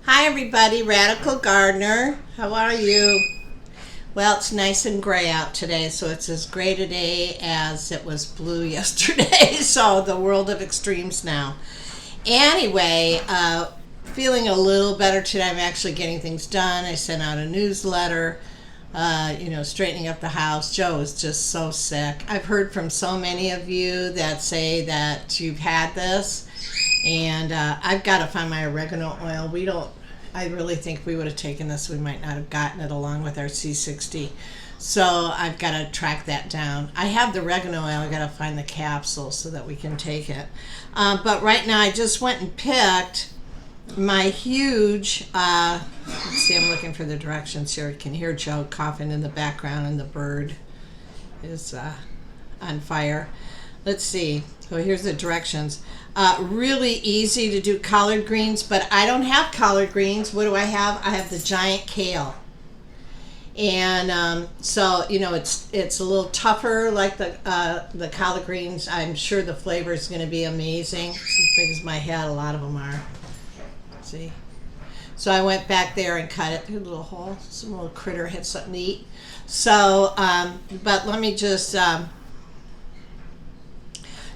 Hi everybody, Radical Gardener. How are you? Well, it's nice and gray out today, so it's as gray today as it was blue yesterday. So the world of extremes now. Anyway, feeling a little better today. I'm actually getting things done. I sent out a newsletter, straightening up the house. Joe is just so sick. I've heard from so many of you that say that you've had this, and I've got to find my oregano oil. I really think we would have taken this. We might not have gotten it along with our C60. So I've got to track that down. I have the oregano oil. I've got to find the capsule so that we can take it. But right now I just went and picked my huge, let's see, I'm looking for the directions here. You can hear Joe coughing in the background and the bird is on fire. Let's see. So here's the directions. Really easy to do collard greens, but I don't have collard greens. What do I have? I have the Giant Kale. And so, it's a little tougher like the collard greens. I'm sure the flavor is going to be amazing. It's as big as my head. A lot of them are. See? So I went back there and cut it through a little hole. Some little critter hit something to eat. So, but let me just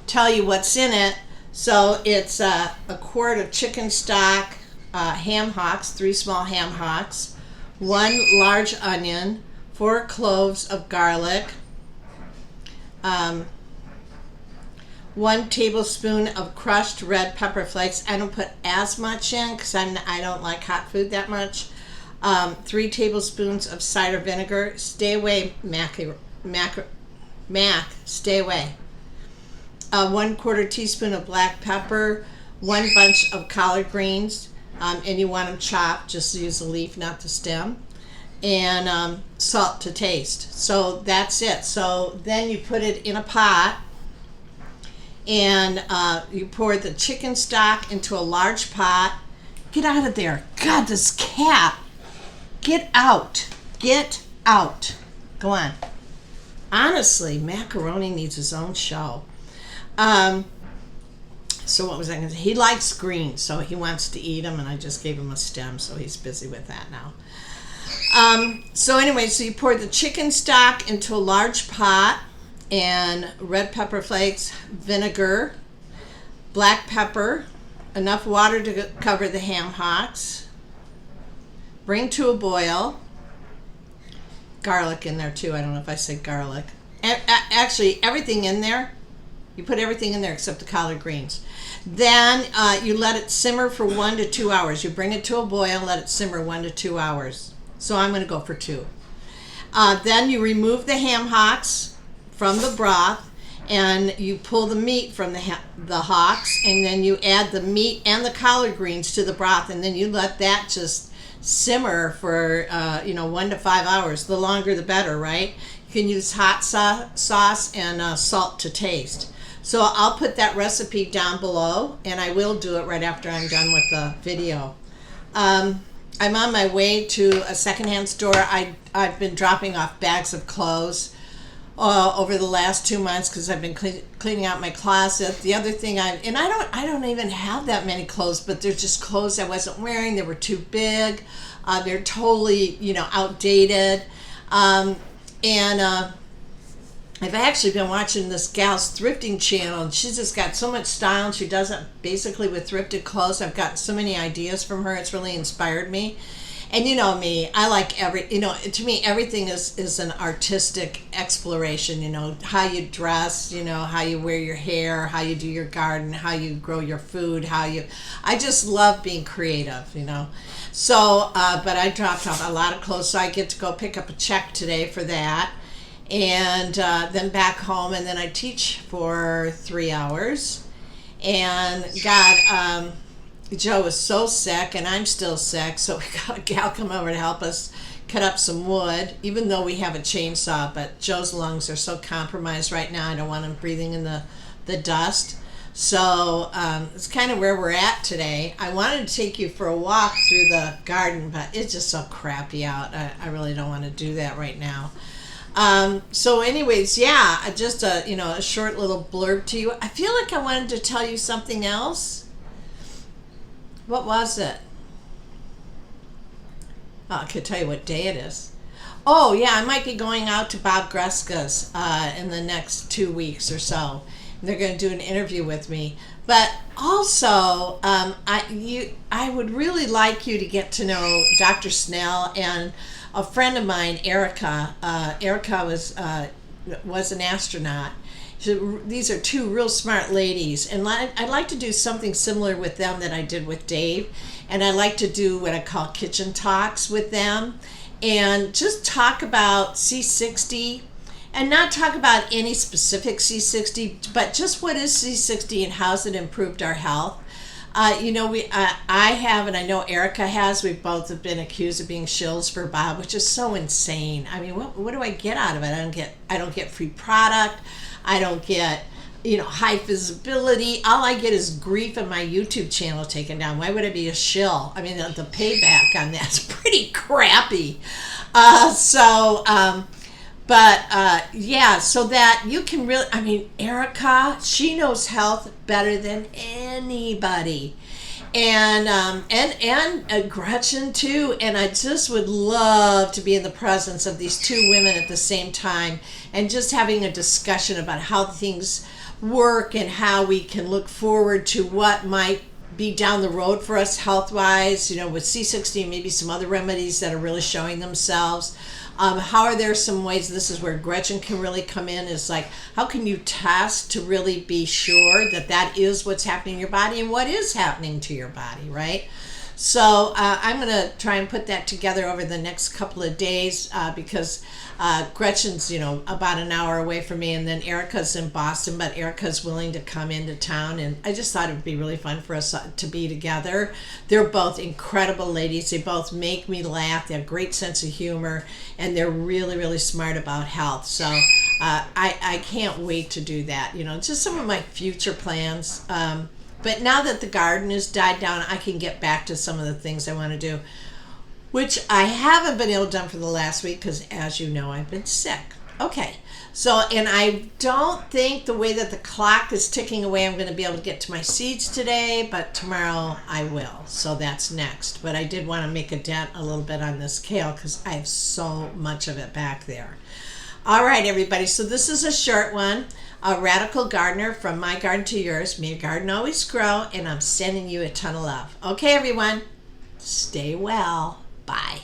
tell you what's in it. So it's a quart of chicken stock, ham hocks, 3 small ham hocks, 1 large onion, 4 cloves of garlic, 1 tablespoon of crushed red pepper flakes. I don't put as much in because I don't like hot food that much. 3 tablespoons of cider vinegar. Stay away, Mac, stay away. 1/4 teaspoon of black pepper, 1 bunch of collard greens, and you want them chopped, just use the leaf, not the stem, and salt to taste. So that's it. So then you put it in a pot, and you pour the chicken stock into a large pot. Get out of there. God, this cat. Get out. Get out. Go on. Honestly, macaroni needs his own show. So what was I going to say? He likes greens, so he wants to eat them, and I just gave him a stem, so he's busy with that now. So anyway, so you pour the chicken stock into a large pot, and red pepper flakes, vinegar, black pepper, enough water to cover the ham hocks, bring to a boil, garlic in there too. I don't know if I said garlic. Actually, everything in there. You put everything in there except the collard greens. Then you let it simmer for 1 to 2 hours. You bring it to a boil, let it simmer 1 to 2 hours. So I'm going to go for 2. Then you remove the ham hocks from the broth, and you pull the meat from the hocks, and then you add the meat and the collard greens to the broth, and then you let that just simmer for 1 to 5 hours. The longer the better, right? You can use hot sauce and salt to taste. So I'll put that recipe down below, and I will do it right after I'm done with the video. I'm on my way to a secondhand store. I've been dropping off bags of clothes over the last 2 months because I've been cleaning out my closet. The other thing I don't even have that many clothes, but they're just clothes I wasn't wearing. They were too big. They're totally outdated. I've actually been watching this gal's thrifting channel, and she's just got so much style, and she does it basically with thrifted clothes. I've got so many ideas from her. It's really inspired me. And you know me, I like to me, everything is an artistic exploration, how you dress, how you wear your hair, how you do your garden, how you grow your food, I just love being creative, So, but I dropped off a lot of clothes, so I get to go pick up a check today for that. And then back home, and then I teach for 3 hours. And God, Joe is so sick, and I'm still sick, so we got a gal come over to help us cut up some wood, even though we have a chainsaw. But Joe's lungs are so compromised right now, I don't want him breathing in the dust. So it's kind of where we're at today. I wanted to take you for a walk through the garden, but it's just so crappy out. I really don't want to do that right now. So anyways, yeah, just a short little blurb to you. I feel like I wanted to tell you something else. What was it? I could tell you what day it is. Oh, yeah, I might be going out to Bob Greska's in the next 2 weeks or so. They're going to do an interview with me. But also, I would really like you to get to know Dr. Snell and a friend of mine, Erica. Erica was an astronaut. So these are two real smart ladies, and I'd like to do something similar with them that I did with Dave. And I like to do what I call kitchen talks with them, and just talk about C60, and not talk about any specific C60, but just what is C60 and how's it improved our health. I have, and I know Erica has. We both have been accused of being shills for Bob, which is so insane. I mean, what do I get out of it? I don't get free product. I don't get, high visibility. All I get is grief and my YouTube channel taken down. Why would I be a shill? I mean, the payback on that's pretty crappy. So that you can really, Erica, she knows health better than anybody. And Gretchen too. And I just would love to be in the presence of these two women at the same time and just having a discussion about how things work and how we can look forward to what might be down the road for us health-wise, with C60 and maybe some other remedies that are really showing themselves. How are there some ways, this is where Gretchen can really come in, is like, how can you test to really be sure that is what's happening in your body and what is happening to your body, right? So I'm going to try and put that together over the next couple of days because Gretchen's, about an hour away from me, and then Erica's in Boston, but Erica's willing to come into town, and I just thought it would be really fun for us to be together. They're both incredible ladies. They both make me laugh. They have a great sense of humor, and they're really, really smart about health. So I can't wait to do that. Just some of my future plans. But now that the garden has died down, I can get back to some of the things I want to do, which I haven't been able to do for the last week because, as you know, I've been sick. Okay, so, and I don't think the way that the clock is ticking away, I'm going to be able to get to my seeds today, but tomorrow I will. So that's next. But I did want to make a dent a little bit on this kale because I have so much of it back there. All right, everybody, so this is a short one. A Radical Gardener, from my garden to yours. May your garden always grow, and I'm sending you a ton of love. Okay, everyone, stay well. Bye.